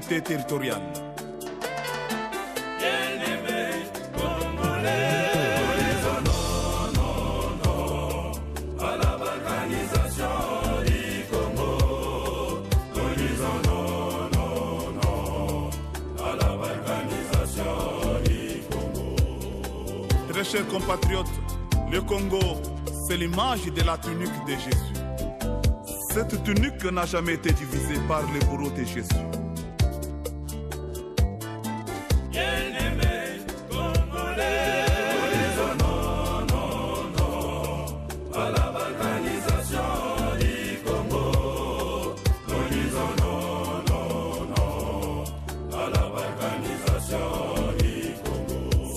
l'intégrité territoriale. Très chers compatriotes, le Congo, c'est l'image de la tunique de Jésus. Cette tunique n'a jamais été divisée par les bourreaux de Jésus.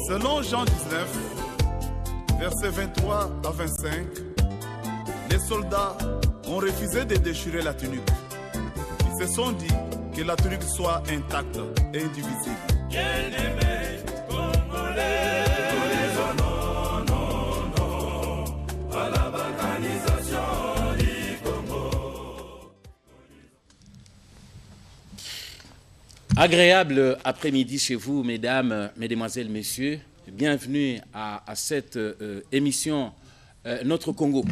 Selon Jean 19, versets 23 à 25, les soldats ont refusé de déchirer la tunique. Ils se sont dit que la tunique soit intacte et indivisible. Bien-aimés Congolais, à la balkanisation du Congo. Agréable après-midi chez vous, mesdames, mesdemoiselles, messieurs. Bienvenue à cette émission Notre Congo.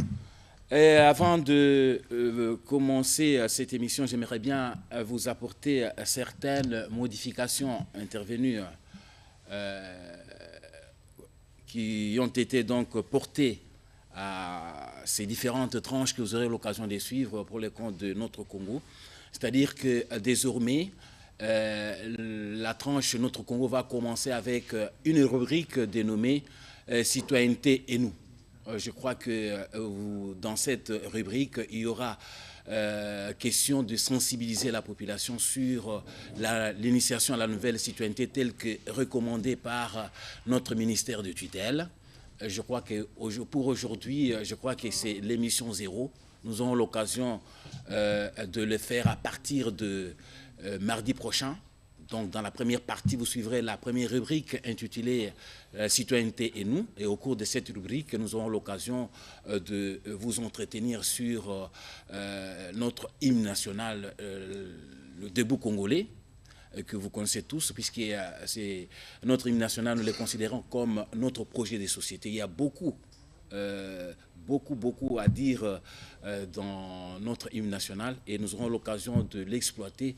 Et avant de commencer cette émission, j'aimerais bien vous apporter certaines modifications intervenues qui ont été donc portées à ces différentes tranches que vous aurez l'occasion de suivre pour le compte de Notre Congo. C'est-à-dire que désormais, la tranche Notre Congo va commencer avec une rubrique dénommée Citoyenneté et nous. Je crois que dans cette rubrique, il y aura question de sensibiliser la population sur l'initiation à la nouvelle citoyenneté telle que recommandée par notre ministère de tutelle. Je crois que pour aujourd'hui, je crois que c'est l'émission 0. Nous aurons l'occasion de le faire à partir de mardi prochain. Donc, dans la première partie, vous suivrez la première rubrique intitulée Citoyenneté et nous. Et au cours de cette rubrique, nous aurons l'occasion de vous entretenir sur notre hymne national, le Debout congolais, que vous connaissez tous, puisque c'est notre hymne national, nous le considérons comme notre projet de société. Il y a beaucoup à dire dans notre hymne national et nous aurons l'occasion de l'exploiter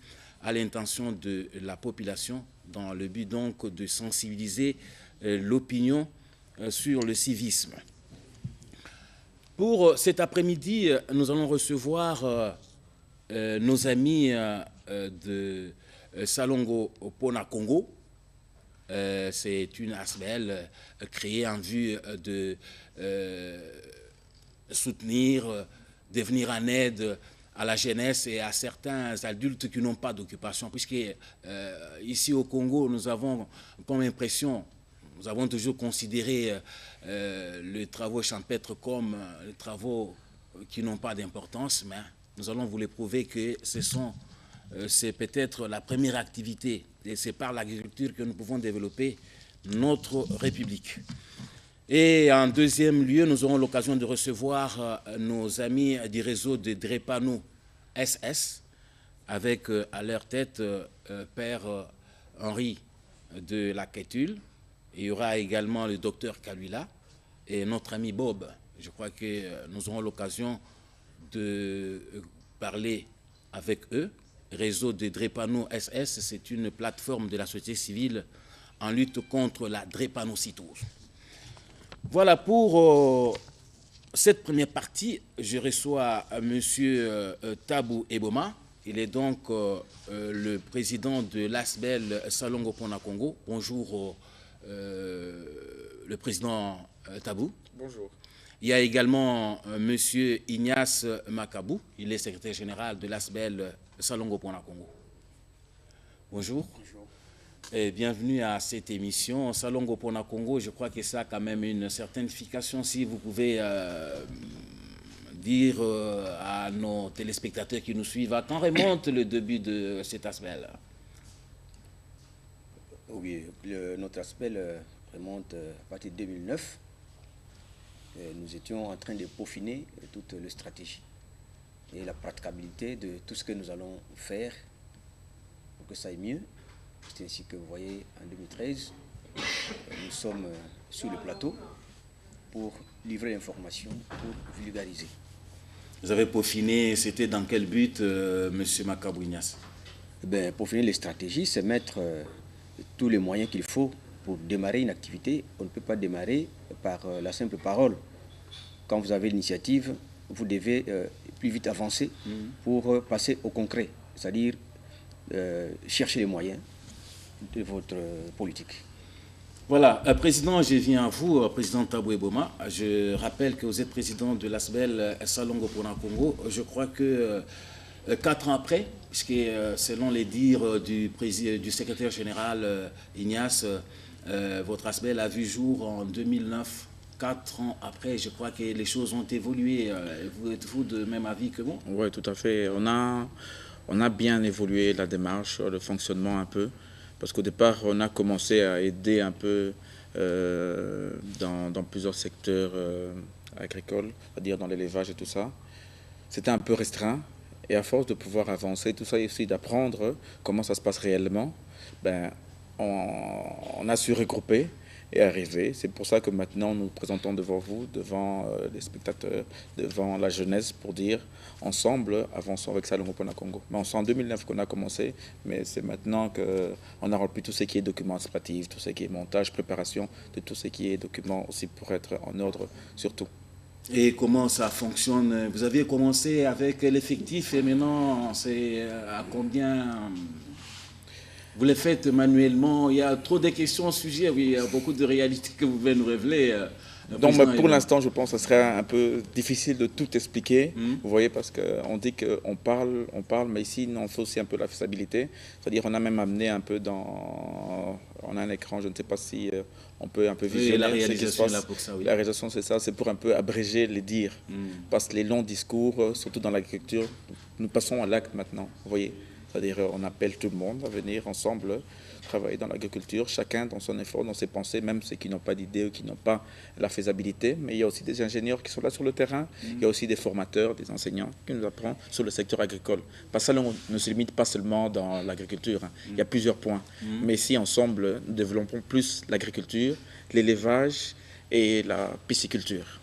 à l'intention de la population dans le but donc de sensibiliser l'opinion sur le civisme. Pour cet après-midi, nous allons recevoir nos amis de Salongo Pona Congo. C'est une ASBEL créée en vue de soutenir, de venir en aide à la jeunesse et à certains adultes qui n'ont pas d'occupation. Puisque ici au Congo, nous avons comme impression, nous avons toujours considéré les travaux champêtres comme les travaux qui n'ont pas d'importance, mais nous allons vous le prouver que c'est peut-être la première activité et c'est par l'agriculture que nous pouvons développer notre République. Et en deuxième lieu, nous aurons l'occasion de recevoir nos amis du réseau de Drepano SS, avec à leur tête Père Henri de la Quétule. Il y aura également le docteur Kalula et notre ami Bob. Je crois que nous aurons l'occasion de parler avec eux. Réseau de Drepano SS, c'est une plateforme de la société civile en lutte contre la drépanocytose. Voilà pour cette première partie. Je reçois M. Tabou Eboma. Il est donc le président de l'ASBEL Salongo Pona Congo. Bonjour, le président Tabou. Bonjour. Il y a également M. Ignace Makabou. Il est secrétaire général de l'ASBEL Salongo Pona Congo. Bonjour. Bonjour. Et bienvenue à cette émission. Salongo Pona Congo, je crois que ça a quand même une certaine signification. Si vous pouvez dire à nos téléspectateurs qui nous suivent, à quand remonte le début de cet aspect-là? Oui, notre aspect remonte à partir de 2009. Nous étions en train de peaufiner toute la stratégie et la praticabilité de tout ce que nous allons faire pour que ça aille mieux. C'est ainsi que vous voyez, en 2013, nous sommes sur le plateau pour livrer l'information, pour vulgariser. Vous avez peaufiné, c'était dans quel but, M. Makabou Ignace? Peaufiner les stratégies, c'est mettre tous les moyens qu'il faut pour démarrer une activité. On ne peut pas démarrer par la simple parole. Quand vous avez l'initiative, vous devez plus vite avancer pour passer au concret, c'est-à-dire chercher les moyens de votre politique. Voilà, Président, je viens à vous, Président Taboué Boma. Je rappelle que vous êtes président de l'ASBEL Salongo pour le Congo. Je crois que 4 ans après, puisque selon les dires du secrétaire général Ignace, votre ASBEL a vu jour en 2009. 4 ans après, je crois que les choses ont évolué. Vous êtes-vous de même avis que moi? Oui, tout à fait. On a bien évolué la démarche, le fonctionnement un peu. Parce qu'au départ, on a commencé à aider un peu dans plusieurs secteurs agricoles, c'est-à-dire dans l'élevage et tout ça. C'était un peu restreint. Et à force de pouvoir avancer, tout ça, et aussi d'apprendre comment ça se passe réellement, on a su regrouper et arriver. C'est pour ça que maintenant, nous nous présentons devant vous, devant les spectateurs, devant la jeunesse, pour dire ensemble, avançons avec Salongo pour le Congo. C'est en 2009 qu'on a commencé, mais c'est maintenant qu'on a rempli tout ce qui est documents administratifs, tout ce qui est montage, préparation, de tout ce qui est documents aussi pour être en ordre surtout. Et comment ça fonctionne? Vous aviez commencé avec l'effectif et maintenant, c'est à combien? Vous le faites manuellement? Il y a trop de questions au sujet, oui, il y a beaucoup de réalités que vous pouvez nous révéler. Donc, pour l'instant, je pense que ce serait un peu difficile de tout expliquer, vous voyez, parce qu'on dit qu'on parle, mais ici, on fait aussi un peu la faisabilité. C'est-à-dire, on a même amené un peu on a un écran, je ne sais pas si on peut un peu visionner. La réalisation est là pour ça, oui. La réalisation, c'est ça, c'est pour un peu abréger les dires. Parce que les longs discours, surtout dans l'agriculture, nous passons à l'acte maintenant, vous voyez. C'est-à-dire, on appelle tout le monde à venir ensemble travailler dans l'agriculture, chacun dans son effort, dans ses pensées, même ceux qui n'ont pas d'idée ou qui n'ont pas la faisabilité. Mais il y a aussi des ingénieurs qui sont là sur le terrain, il y a aussi des formateurs, des enseignants qui nous apprennent sur le secteur agricole. Parce que ça, on ne se limite pas seulement dans l'agriculture, il y a plusieurs points. Mais si ensemble, nous développons plus l'agriculture, l'élevage et la pisciculture.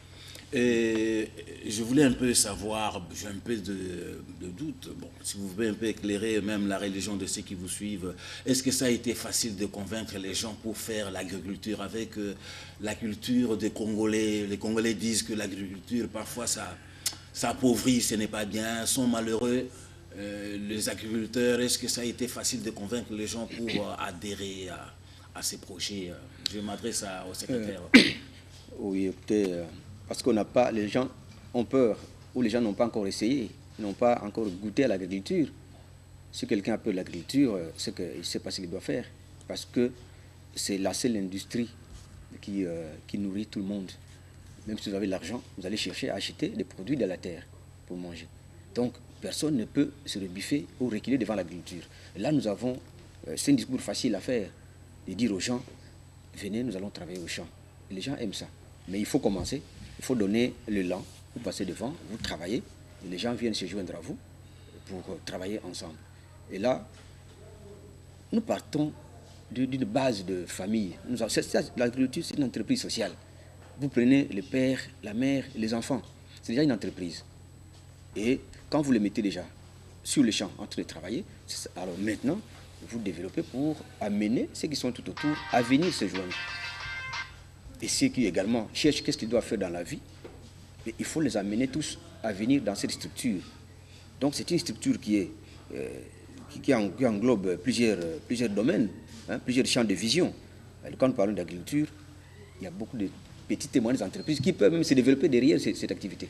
Et je voulais un peu savoir, j'ai un peu de doute, bon, si vous pouvez un peu éclairer même la religion de ceux qui vous suivent, est-ce que ça a été facile de convaincre les gens pour faire l'agriculture avec la culture des Congolais? Les Congolais disent que l'agriculture, parfois, ça appauvrit, ce n'est pas bien, sont malheureux. Les agriculteurs, est-ce que ça a été facile de convaincre les gens pour adhérer à ces projets? Je m'adresse au secrétaire. Oui, écoutez... Parce qu'on n'a pas, les gens ont peur, ou les gens n'ont pas encore essayé, n'ont pas encore goûté à l'agriculture. Si quelqu'un a peur de l'agriculture, c'est qu'il ne sait pas ce qu'il doit faire. Parce que c'est la seule industrie qui nourrit tout le monde. Même si vous avez de l'argent, vous allez chercher à acheter des produits de la terre pour manger. Donc, personne ne peut se rebiffer ou reculer devant l'agriculture. Là, nous avons, c'est un discours facile à faire, de dire aux gens, venez, nous allons travailler au champ. Et les gens aiment ça. Mais il faut commencer. Il faut donner l'élan, vous passez devant, vous travaillez, et les gens viennent se joindre à vous pour travailler ensemble. Et là, nous partons d'une base de famille. L'agriculture, c'est une entreprise sociale. Vous prenez le père, la mère, les enfants. C'est déjà une entreprise. Et quand vous les mettez déjà sur le champ en train de travailler, alors maintenant, vous développez pour amener ceux qui sont tout autour à venir se joindre. Et ceux qui également cherchent qu'est-ce qu'ils doivent faire dans la vie, et il faut les amener tous à venir dans cette structure. Donc c'est une structure qui englobe plusieurs domaines, plusieurs champs de vision. Quand nous parlons d'agriculture, il y a beaucoup de petites et moyennes entreprises qui peuvent même se développer derrière cette activité.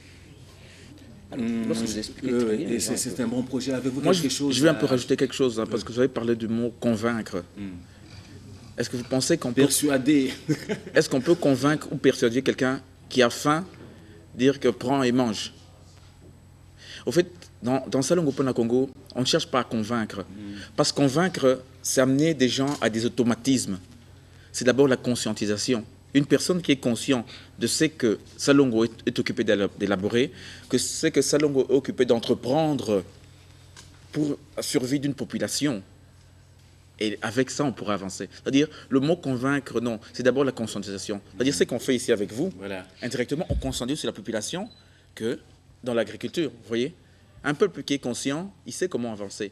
Alors, lorsque vous expliquez c'est un bon projet. Avez-vous quelque chose? Je vais un peu rajouter quelque chose, parce que vous avez parlé du mot « convaincre ». Est-ce que vous pensez qu'on peut... Persuader. Est-ce qu'on peut convaincre ou persuader quelqu'un qui a faim, dire que prends et mange? Au fait, dans Salongo pour le Congo, on ne cherche pas à convaincre. Parce que convaincre, c'est amener des gens à des automatismes. C'est d'abord la conscientisation. Une personne qui est consciente de ce que Salongo est occupé d'élaborer, que ce que Salongo est occupé d'entreprendre pour la survie d'une population, Et avec ça, on pourra avancer. C'est-à-dire, le mot convaincre, non, c'est d'abord la conscientisation. C'est-à-dire, ce qu'on fait ici avec vous, Voilà. indirectement, on conscientise sur la population que dans l'agriculture, vous voyez. Un peuple qui est conscient, il sait comment avancer.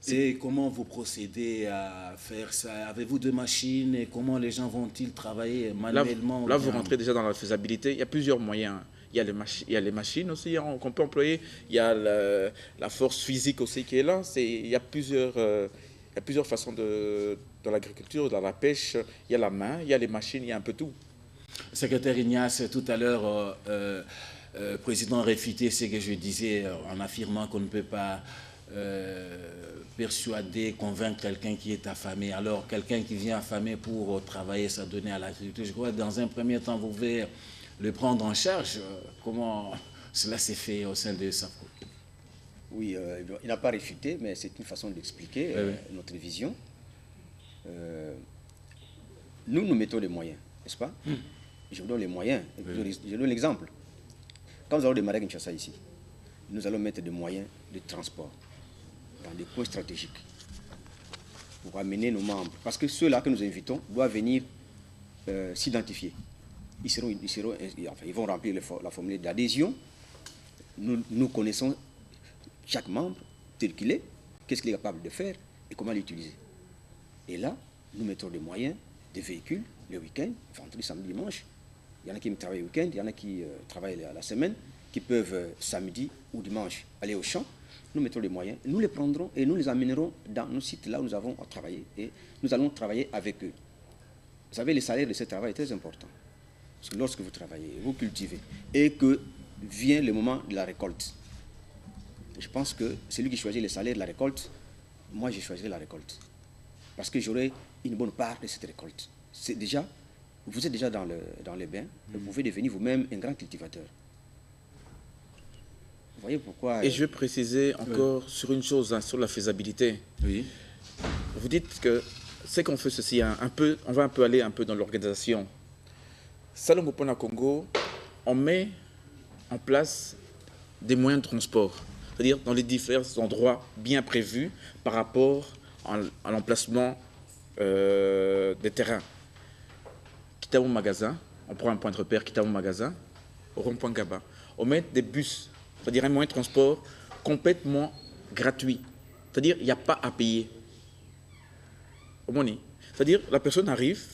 Et comment vous procédez à faire ça? Avez-vous des machines et comment les gens vont-ils travailler manuellement? Là, vous rentrez déjà dans la faisabilité. Il y a plusieurs moyens. Il y a les machines aussi qu'on peut employer. Il y a la force physique aussi qui est là. Il y a plusieurs façons dans l'agriculture, dans la pêche. Il y a la main, il y a les machines, il y a un peu tout. Secrétaire Ignace, tout à l'heure, président a réfuté ce que je disais en affirmant qu'on ne peut pas persuader, convaincre quelqu'un qui est affamé. Alors, quelqu'un qui vient affamé pour travailler, s'adonner à l'agriculture, je crois que dans un premier temps, vous devez le prendre en charge. Comment cela s'est fait au sein de SAFCO? Oui, il n'a pas réfuté, mais c'est une façon d'expliquer notre vision. Nous mettons les moyens, n'est-ce pas? Je vous donne les moyens, je donne l'exemple. Quand nous allons démarrer à Kinshasa ici, nous allons mettre des moyens de transport dans des points stratégiques pour amener nos membres. Parce que ceux-là que nous invitons doivent venir s'identifier. Ils vont remplir la formulaire d'adhésion. Nous connaissons chaque membre tel qu'il est, qu'est-ce qu'il est capable de faire et comment l'utiliser. Et là, nous mettons des moyens, des véhicules, le week-end, vendredi, samedi, dimanche. Il y en a qui travaillent le week-end, il y en a qui travaillent la semaine, qui peuvent samedi ou dimanche aller au champ. Nous mettons les moyens, nous les prendrons et nous les amènerons dans nos sites là où nous avons travaillé et nous allons travailler avec eux. Vous savez, le salaire de ce travail est très important. Parce que lorsque vous travaillez, vous cultivez et que vient le moment de la récolte, je pense que celui qui choisit le salaire de la récolte, moi je choisirai la récolte. Parce que j'aurai une bonne part de cette récolte. Vous êtes déjà dans les bains, vous pouvez devenir vous-même un grand cultivateur. Vous voyez pourquoi... Et je vais préciser encore sur une chose, sur la faisabilité. Oui. Vous dites que c'est qu'on fait ceci, on va un peu aller un peu dans l'organisation. Salongo Pona Congo, on met en place des moyens de transport, c'est-à-dire dans les différents endroits bien prévus par rapport à l'emplacement des terrains. Quitte à mon magasin, on prend un point de repère, quitte à mon magasin, au rond-point Gaba. On met des bus, c'est-à-dire un moyen de transport complètement gratuit. C'est-à-dire il n'y a pas à payer. C'est-à-dire la personne arrive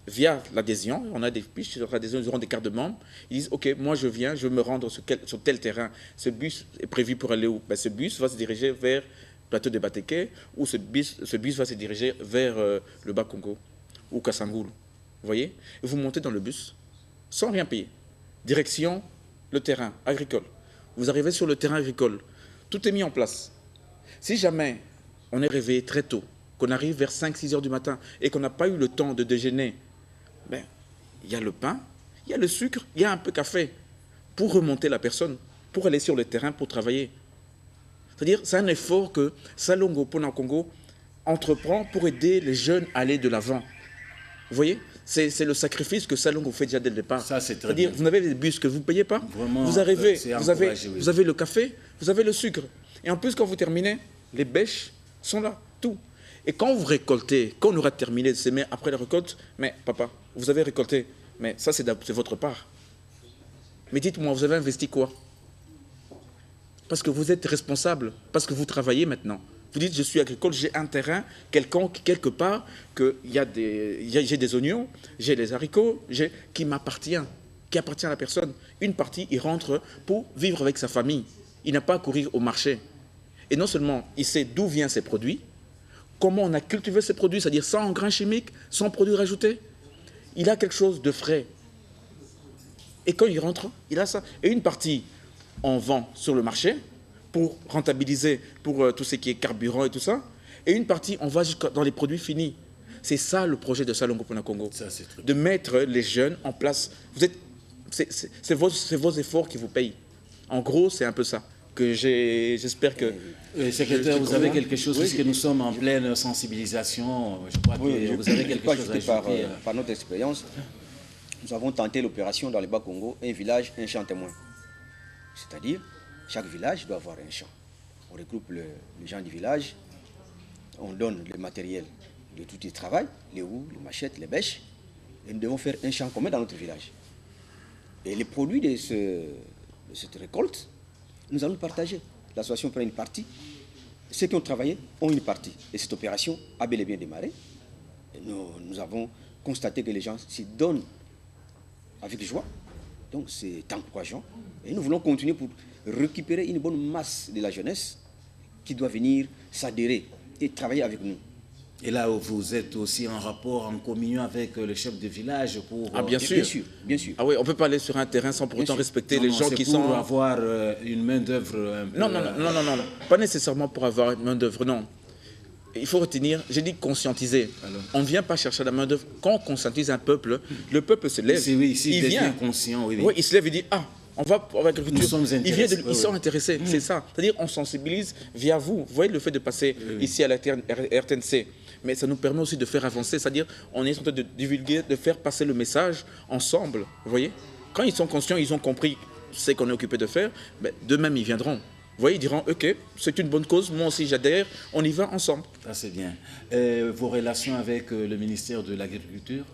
via l'adhésion, on a des fiches sur l'adhésion, ils auront des cartes de membres, ils disent ok, moi je viens, je veux me rendre sur tel terrain, ce bus est prévu pour aller où? Ben, ce bus va se diriger vers le plateau de Bateke ou ce bus va se diriger vers le Bas-Congo ou Kassangoul. Vous voyez? Et vous montez dans le bus sans rien payer. Direction le terrain agricole. Vous arrivez sur le terrain agricole, tout est mis en place. Si jamais on est réveillé très tôt, qu'on arrive vers 5-6 heures du matin et qu'on n'a pas eu le temps de déjeuner, ben, il y a le pain, il y a le sucre, il y a un peu de café pour remonter la personne, pour aller sur le terrain, pour travailler. C'est-à-dire, c'est un effort que Salongo Pona Congo entreprend pour aider les jeunes à aller de l'avant. Vous voyez? C'est le sacrifice que Salongo fait déjà dès le départ. Ça, c'est très C'est-à-dire, bien. vous avez des bus que vous ne payez pas, Vraiment, vous arrivez, c'est vous avez le café, vous avez le sucre. Et en plus, quand vous terminez, les bêches sont là, tout. Et quand vous récoltez, quand on aura terminé de s'aimer après la récolte, mais papa, vous avez récolté, mais ça c'est votre part. Mais dites-moi, vous avez investi quoi? Parce que vous êtes responsable, parce que vous travaillez maintenant. Vous dites, je suis agricole, j'ai un terrain quelconque, quelque part, que j'ai des oignons, j'ai des haricots, qui m'appartient, qui appartient à la personne. Une partie, il rentre pour vivre avec sa famille. Il n'a pas à courir au marché. Et non seulement, il sait d'où viennent ces produits, comment on a cultivé ces produits, c'est-à-dire sans engrais chimiques, sans produits rajoutés. Il a quelque chose de frais. Et quand il rentre, il a ça. Et une partie, on vend sur le marché pour rentabiliser pour tout ce qui est carburant et tout ça. Et une partie, on va dans les produits finis. C'est ça le projet de Salongo Pona Congo. De mettre les jeunes en place. C'est vos efforts qui vous payent. En gros, c'est un peu ça. J'espère que... Secrétaire, vous avez quelque chose, puisque nous sommes en pleine sensibilisation, je crois que vous avez quelque chose à ajouter. Par notre expérience, nous avons tenté l'opération dans le Bas-Congo, un village, un champ témoin. C'est-à-dire, chaque village doit avoir un champ. On regroupe les gens du village, on donne le matériel de tout le travail, les roues, les machettes, les bêches, et nous devons faire un champ commun dans notre village. Et les produits de cette récolte, nous allons partager. L'association prend une partie, ceux qui ont travaillé ont une partie. Et cette opération a bel et bien démarré. Et nous avons constaté que les gens s'y donnent avec joie. Donc c'est encourageant. Et nous voulons continuer pour récupérer une bonne masse de la jeunesse qui doit venir s'adhérer et travailler avec nous. Et là, vous êtes aussi en rapport, en communion avec le chef de village pour... Ah, bien sûr. Bien sûr, bien sûr. Ah oui, on ne peut pas aller sur un terrain sans pour autant respecter les gens qui sont... pour avoir une main-d'œuvre... Non, pas nécessairement pour avoir une main-d'œuvre, non. Il faut retenir, j'ai dit conscientiser. Alors. On ne vient pas chercher la main-d'œuvre. Quand on conscientise un peuple, le peuple se lève. Il vient conscient, oui. Oui, il se lève et dit, ah, on va avec l'agriculture. Nous sommes intéressés. Ils sont intéressés, c'est ça. C'est-à-dire on sensibilise via vous. Vous voyez le fait de passer ici à la RTNC. Mais ça nous permet aussi de faire avancer, c'est-à-dire on est en train de divulguer, de faire passer le message ensemble, vous voyez. Quand ils sont conscients, ils ont compris ce qu'on est occupé de faire, ben, d'eux-mêmes ils viendront. Vous voyez, ils diront, ok, c'est une bonne cause, moi aussi j'adhère, on y va ensemble. Ça c'est bien. Vos relations avec le ministère de l'Agriculture,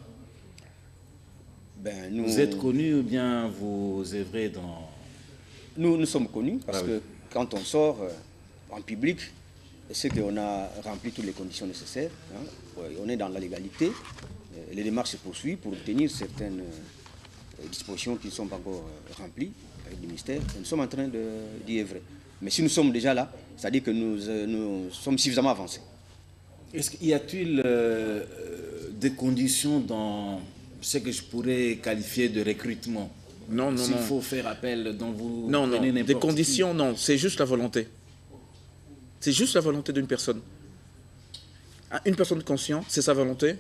vous êtes connus ou bien vous œuvrez dans... Nous sommes connus parce que quand on sort en public, c'est qu'on a rempli toutes les conditions nécessaires. Hein. On est dans la légalité. Les démarches se poursuivent pour obtenir certaines dispositions qui ne sont pas encore remplies avec le ministère. Et nous sommes en train d'y œuvrer. Mais si nous sommes déjà là, c'est-à-dire que nous sommes suffisamment avancés. Y a-t-il des conditions dans ce que je pourrais qualifier de recrutement? Non. S'il faut faire appel, dont vous... Non. Des conditions, non. C'est juste la volonté. C'est juste la volonté d'une personne. Une personne consciente, c'est sa volonté.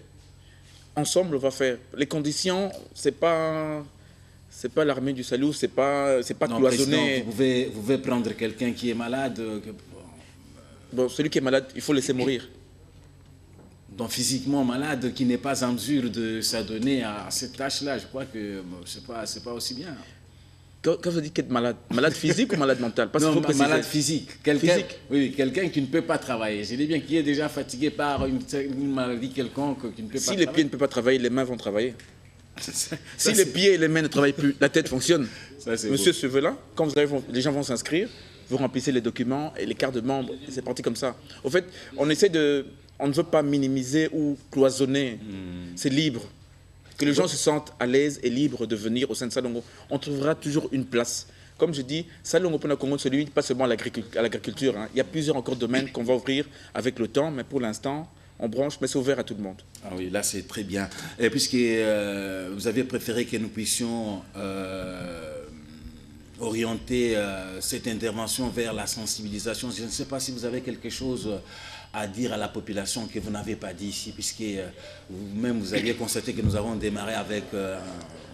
Ensemble, on va faire. Les conditions, c'est pas l'armée du salut, c'est pas cloisonné. Vous pouvez prendre quelqu'un qui est malade. Bon, celui qui est malade, il faut laisser mourir. Donc physiquement malade, qui n'est pas en mesure de s'adonner à cette tâche-là, je crois que c'est pas aussi bien. Quand vous dites qu'être malade, malade physique ou malade mental? Non, malade physique. Quelqu'un qui ne peut pas travailler. Je dis bien qui est déjà fatigué par une maladie quelconque, qui ne peut pas travailler. Si les pieds ne peuvent pas travailler, les mains vont travailler. Si les pieds et les mains ne travaillent plus, la tête fonctionne. Monsieur Sevela, quand les gens vont s'inscrire, vous remplissez les documents et les cartes de membres, c'est parti comme ça. Au fait, on ne veut pas minimiser ou cloisonner. C'est libre. Que les gens se sentent à l'aise et libres de venir au sein de Salongo. On trouvera toujours une place. Comme je dis, Salongo Pona Congo ne se limite pas seulement à l'agriculture. Hein. Il y a plusieurs encore domaines qu'on va ouvrir avec le temps, mais pour l'instant, on branche, mais c'est ouvert à tout le monde. Ah oui, là c'est très bien. Et puisque vous avez préféré que nous puissions orienter cette intervention vers la sensibilisation, je ne sais pas si vous avez quelque chose à dire à la population que vous n'avez pas dit ici, puisque vous-même vous aviez constaté que nous avons démarré avec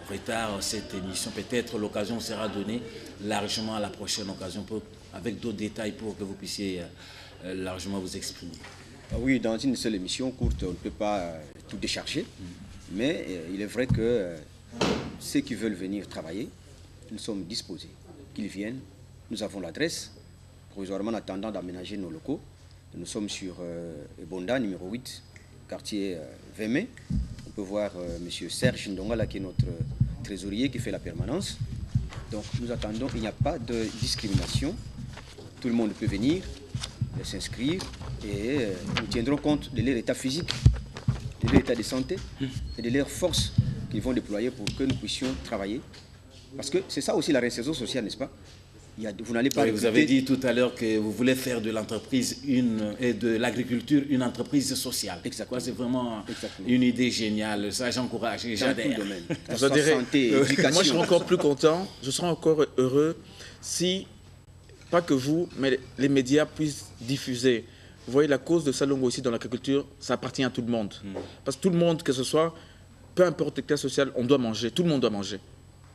retard cette émission. Peut-être l'occasion sera donnée largement à la prochaine occasion, avec d'autres détails pour que vous puissiez largement vous exprimer. Oui, dans une seule émission courte, on ne peut pas tout décharger, mais il est vrai que ceux qui veulent venir travailler, nous sommes disposés, qu'ils viennent. Nous avons l'adresse, provisoirement en attendant d'aménager nos locaux. Nous sommes sur Ebonda, numéro 8, quartier Vémé. On peut voir M. Serge Ndongala, qui est notre trésorier, qui fait la permanence. Donc nous attendons, il n'y a pas de discrimination. Tout le monde peut venir s'inscrire et nous tiendrons compte de leur état physique, de leur état de santé et de leurs forces qu'ils vont déployer pour que nous puissions travailler. Parce que c'est ça aussi la réinsertion sociale, n'est-ce pas? Vous n'allez pas vous avez dit tout à l'heure que vous voulez faire de l'entreprise et de l'agriculture une entreprise sociale. Exactement. C'est vraiment une idée géniale. Ça, j'encourage et j'adhère. Santé, éducation. Moi, je serais encore plus content, je serais encore heureux si, pas que vous, mais les médias puissent diffuser. Vous voyez, la cause de Salongo ici dans l'agriculture, ça appartient à tout le monde. Parce que tout le monde, que ce soit, peu importe le cas social, on doit manger. Tout le monde doit manger.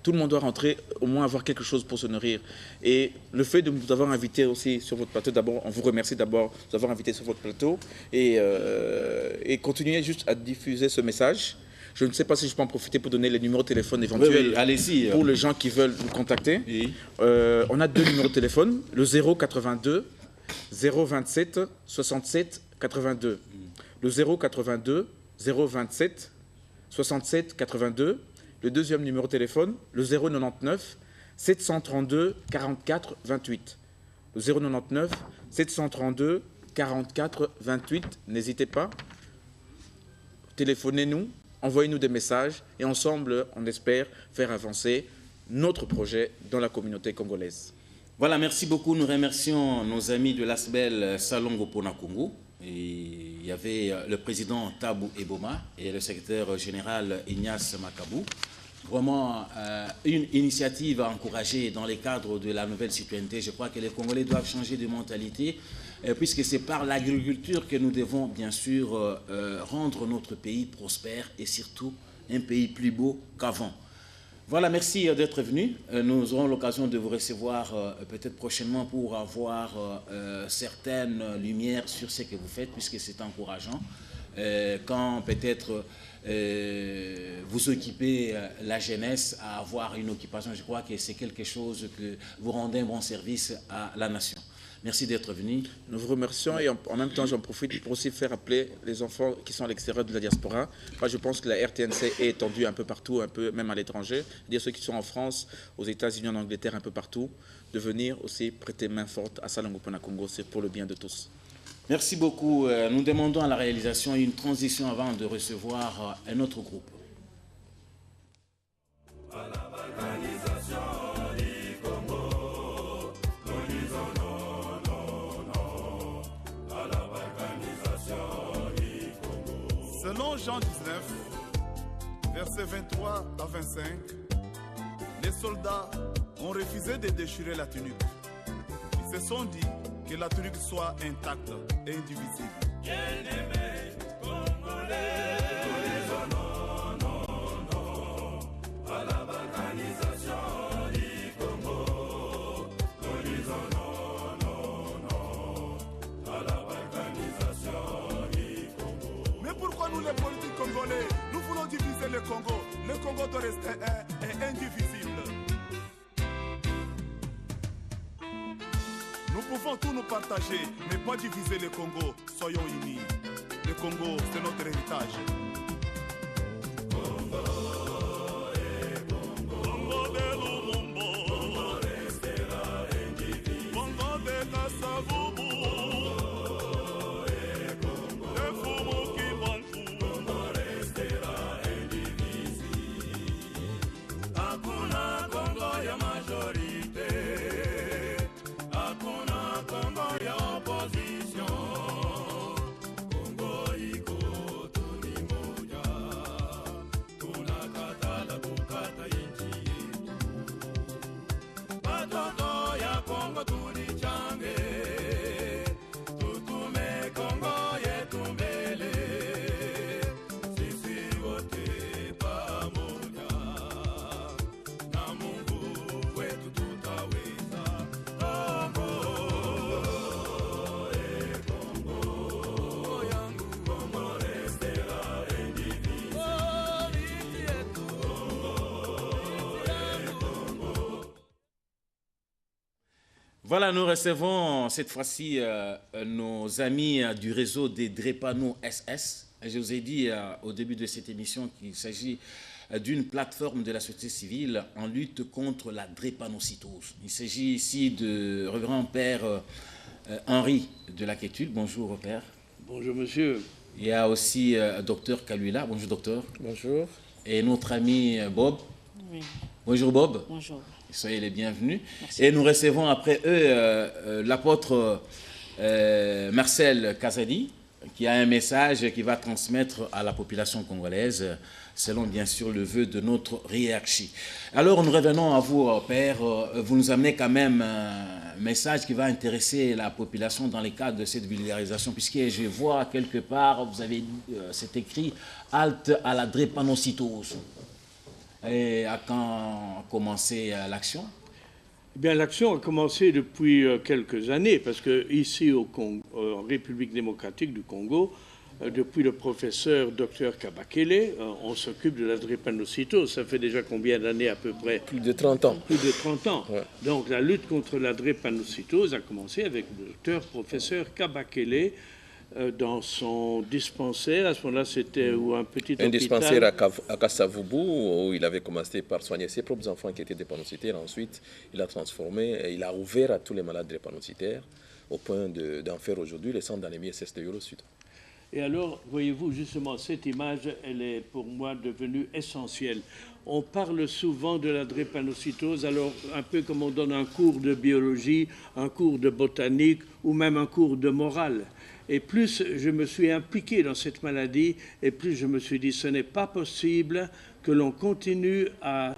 Tout le monde doit rentrer, au moins avoir quelque chose pour se nourrir. Et le fait de vous avoir invité aussi sur votre plateau, d'abord, on vous remercie d'abord de vous avoir invité sur votre plateau et continuez juste à diffuser ce message. Je ne sais pas si je peux en profiter pour donner les numéros de téléphone éventuels pour les gens qui veulent nous contacter. Oui. On a 2 numéros de téléphone, le 082 027 67 82. Le 082 027 67 82. Le deuxième numéro de téléphone, le 099 732 44 28. Le 099 732 44 28. N'hésitez pas. Téléphonez-nous, envoyez-nous des messages et ensemble, on espère faire avancer notre projet dans la communauté congolaise. Voilà, merci beaucoup. Nous remercions nos amis de l'ASBEL Salongo Pona Congo. Et il y avait le président Tabou Eboma et le secrétaire général Ignace Makabou. Vraiment une initiative à encourager dans les cadres de la nouvelle citoyenneté. Je crois que les Congolais doivent changer de mentalité puisque c'est par l'agriculture que nous devons bien sûr rendre notre pays prospère et surtout un pays plus beau qu'avant. Voilà, merci d'être venu. Nous aurons l'occasion de vous recevoir peut-être prochainement pour avoir certaines lumières sur ce que vous faites puisque c'est encourageant. Quand peut-être vous occupez la jeunesse à avoir une occupation, je crois que c'est quelque chose que vous rendez un bon service à la nation. Merci d'être venu. Nous vous remercions et en même temps, j'en profite pour aussi faire appeler les enfants qui sont à l'extérieur de la diaspora. Moi, je pense que la RTNC est étendue un peu partout, un peu même à l'étranger. C'est-à-dire ceux qui sont en France, aux États-Unis, en Angleterre, un peu partout, de venir aussi prêter main forte à Salongo Pona Congo. C'est pour le bien de tous. Merci beaucoup. Nous demandons à la réalisation une transition avant de recevoir un autre groupe. Selon Jean 19, versets 23 à 25, les soldats ont refusé de déchirer la tunique. Ils se sont dit que la tunique soit intacte et indivisible. Bien-aimés Congolais, non, non, non, à la balkanisation du Congo. Nous disons non, non, non, à la balkanisation du Congo. Mais pourquoi nous les politiques congolais, nous voulons diviser le Congo? Le Congo doit rester indivisible. Nous pouvons tout nous partager, mais pas diviser le Congo. Soyons unis. Le Congo, c'est notre héritage. Congo et Congo. Congo de Lumumba. Congo restera indivisible. Congo de Kasavubu. Congo et Congo. De Fumu Kibantu. Congo restera indivisible. Hakuna Congo ya majorité. Voilà, nous recevons cette fois-ci nos amis du réseau des Drépano SS. Je vous ai dit au début de cette émission qu'il s'agit d'une plateforme de la société civile en lutte contre la drépanocytose. Il s'agit ici de Révérend Père Henri de la Quétude. Bonjour, Père. Bonjour, monsieur. Il y a aussi Docteur Kalula. Bonjour, docteur. Bonjour. Et notre ami Bob. Oui. Bonjour, Bob. Bonjour. Soyez les bienvenus. Merci. Et nous recevons après eux l'apôtre Marcel Kazadi, qui a un message qui va transmettre à la population congolaise, selon bien sûr le vœu de notre hiérarchie. Alors nous revenons à vous, Père. Vous nous amenez quand même un message qui va intéresser la population dans le cadre de cette vulgarisation, puisque je vois quelque part, vous avez c'est écrit « Halte à la drépanocytose ». Et à quand a commencé l'action? Eh bien, l'action a commencé depuis quelques années, parce que ici en République démocratique du Congo, depuis le professeur Dr Kabakele, on s'occupe de la drépanocytose. Ça fait déjà combien d'années à peu près? Plus de 30 ans. Plus de 30 ans. Ouais. Donc la lutte contre la drépanocytose a commencé avec le docteur professeur Kabakele, dans son dispensaire. À ce moment-là, c'était un petit hôpital. Un dispensaire à Kassavoubou, où il avait commencé par soigner ses propres enfants qui étaient drépanocytaires. Ensuite, il a transformé, et il a ouvert à tous les malades drépanocytaires, au point d'en faire aujourd'hui le centre d'anémie SS de Yolo Sud. Et alors, voyez-vous, justement, cette image, elle est pour moi devenue essentielle. On parle souvent de la drépanocytose, alors un peu comme on donne un cours de biologie, un cours de botanique ou même un cours de morale. Et plus je me suis impliqué dans cette maladie, et plus je me suis dit, ce n'est pas possible que l'on continue à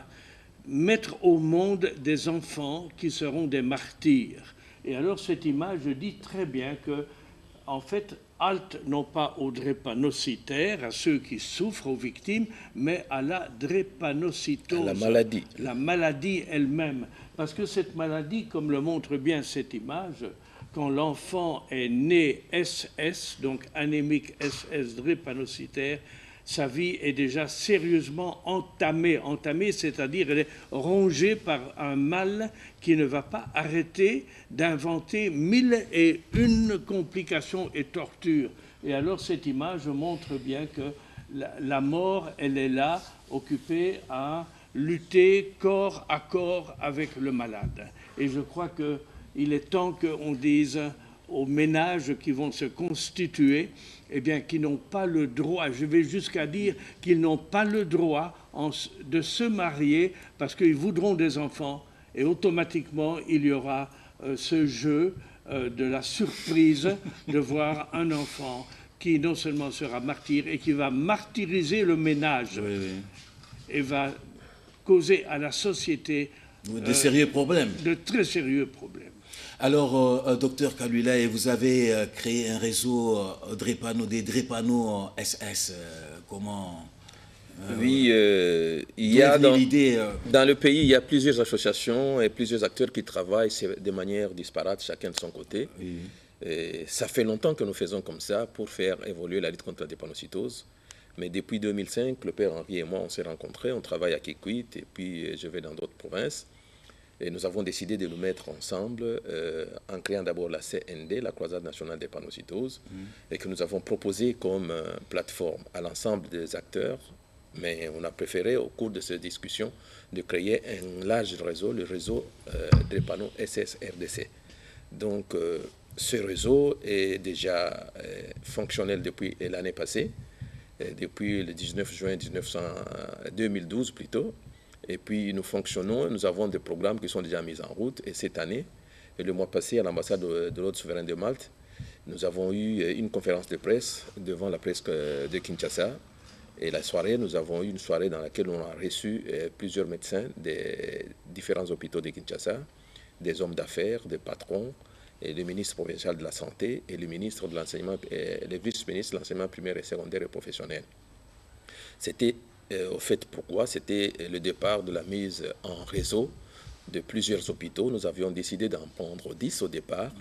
mettre au monde des enfants qui seront des martyrs. Et alors cette image dit très bien que, en fait, halte non pas aux drépanocytaires, à ceux qui souffrent, aux victimes, mais à la drépanocytose. La maladie. La maladie elle-même. Parce que cette maladie, comme le montre bien cette image, quand l'enfant est né SS, donc anémique SS drépanocytaire, sa vie est déjà sérieusement entamée. Entamée, c'est-à-dire elle est rongée par un mal qui ne va pas arrêter d'inventer 1001 complications et tortures. Et alors cette image montre bien que la mort, elle est là, occupée à lutter corps à corps avec le malade. Et je crois qu'il est temps qu'on dise aux ménages qui vont se constituer, eh bien, qui n'ont pas le droit, je vais jusqu'à dire qu'ils n'ont pas le droit de se marier parce qu'ils voudront des enfants et automatiquement il y aura ce jeu de la surprise de voir un enfant qui non seulement sera martyr et qui va martyriser le ménage et va causer à la société de sérieux problèmes. De très sérieux problèmes. Alors, docteur Kalula, vous avez créé un réseau des drépano SS. Comment Oui, il y a dans le pays, il y a plusieurs associations et plusieurs acteurs qui travaillent de manière disparate, chacun de son côté. Oui. Et ça fait longtemps que nous faisons comme ça pour faire évoluer la lutte contre la drépanocytose. Mais depuis 2005, le père Henri et moi, on s'est rencontrés, on travaille à Kikwit et puis je vais dans d'autres provinces. Et nous avons décidé de nous mettre ensemble en créant d'abord la CND, la Croisade nationale drépanocytose, et que nous avons proposé comme plateforme à l'ensemble des acteurs. Mais on a préféré, au cours de ces discussions, de créer un large réseau, le réseau Drépano SS-RDC. Donc, ce réseau est déjà fonctionnel depuis l'année passée, depuis le 19 juin 2012 plutôt. Et puis nous fonctionnons, nous avons des programmes qui sont déjà mis en route. Et cette année, et le mois passé, à l'ambassade de l'ordre souverain de Malte, nous avons eu une conférence de presse devant la presse de Kinshasa. Et la soirée, nous avons eu une soirée dans laquelle on a reçu plusieurs médecins des différents hôpitaux de Kinshasa, des hommes d'affaires, des patrons, et le ministre provincial de la Santé et le ministre de l'enseignement, le vice-ministre de l'enseignement primaire et secondaire et professionnel. C'était au fait, pourquoi? C'était le départ de la mise en réseau de plusieurs hôpitaux. Nous avions décidé d'en prendre 10 au départ,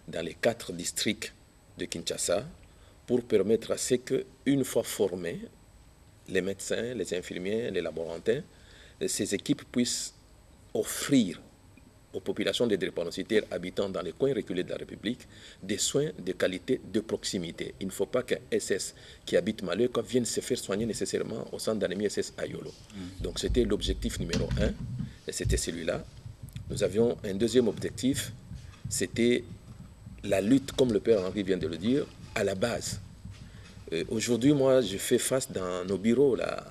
dans les 4 districts de Kinshasa, pour permettre à ce qu'une fois formés, les médecins, les infirmiers, les laborantins, ces équipes puissent offrir aux populations des drépanocytaires habitant dans les coins reculés de la République des soins de qualité, de proximité. Il ne faut pas qu'un SS qui habite Maleko vienne se faire soigner nécessairement au centre d'anémie SS à Yolo. Donc c'était l'objectif numéro 1, et c'était celui-là. Nous avions un deuxième objectif, c'était la lutte, comme le père Henri vient de le dire, à la base. Aujourd'hui, moi, je fais face dans nos bureaux là,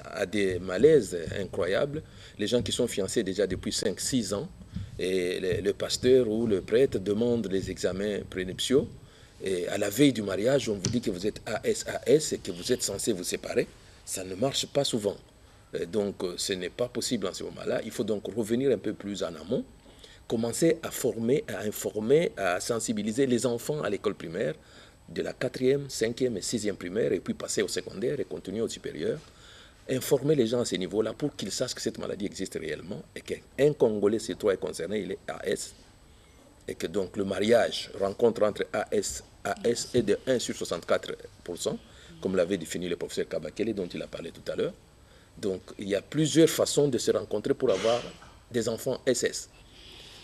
à des malaises incroyables. Les gens qui sont fiancés déjà depuis 5-6 ans, et le pasteur ou le prêtre demande les examens prénuptiaux. Et à la veille du mariage, on vous dit que vous êtes AS et que vous êtes censé vous séparer. Ça ne marche pas souvent. Donc, ce n'est pas possible en ce moment-là. Il faut donc revenir un peu plus en amont, commencer à former, à informer, à sensibiliser les enfants à l'école primaire, de la 4e, 5e et 6e primaire, et puis passer au secondaire et continuer au supérieur. Informer les gens à ce niveau-là pour qu'ils sachent que cette maladie existe réellement et qu'un Congolais sur 3 est concerné, il est AS. Et que donc le mariage, rencontre entre AS est de 1 sur 64%, comme l'avait défini le professeur Kabakele, dont il a parlé tout à l'heure. Donc il y a plusieurs façons de se rencontrer pour avoir des enfants SS.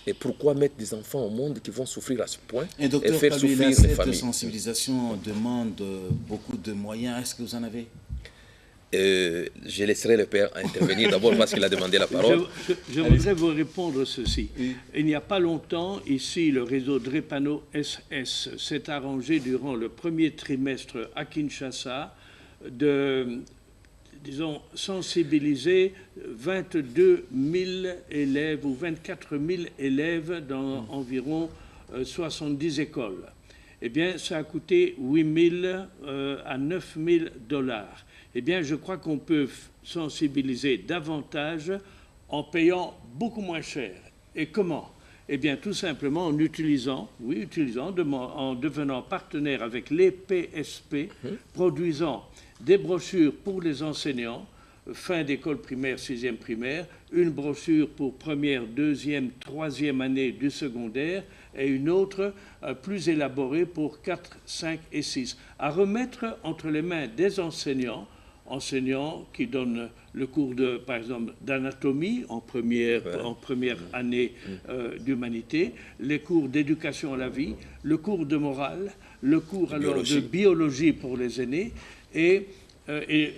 Et pourquoi mettre des enfants au monde qui vont souffrir à ce point et docteur faire Kabila, souffrir les cette familles? sensibilisation demande beaucoup de moyens. Est-ce que vous en avez? Je laisserai le père intervenir d'abord parce qu'il a demandé la parole. Je voudrais vous répondre ceci. Il n'y a pas longtemps, ici, le réseau Drepano SS s'est arrangé durant le premier trimestre à Kinshasa de, disons, sensibiliser 22 000 élèves ou 24 000 élèves dans environ 70 écoles. Eh bien, ça a coûté 8 000 à 9 000 dollars. Eh bien, je crois qu'on peut sensibiliser davantage en payant beaucoup moins cher. Et comment? Eh bien, tout simplement en utilisant, en devenant partenaire avec les PSP, produisant des brochures pour les enseignants, fin d'école primaire, 6e primaire, une brochure pour première, deuxième, troisième année du secondaire et une autre plus élaborée pour 4, 5 et 6, à remettre entre les mains des enseignants qui donnent le cours de, par exemple, d'anatomie en première année d'humanité, les cours d'éducation à la vie, le cours de morale, le cours alors de biologie pour les aînés et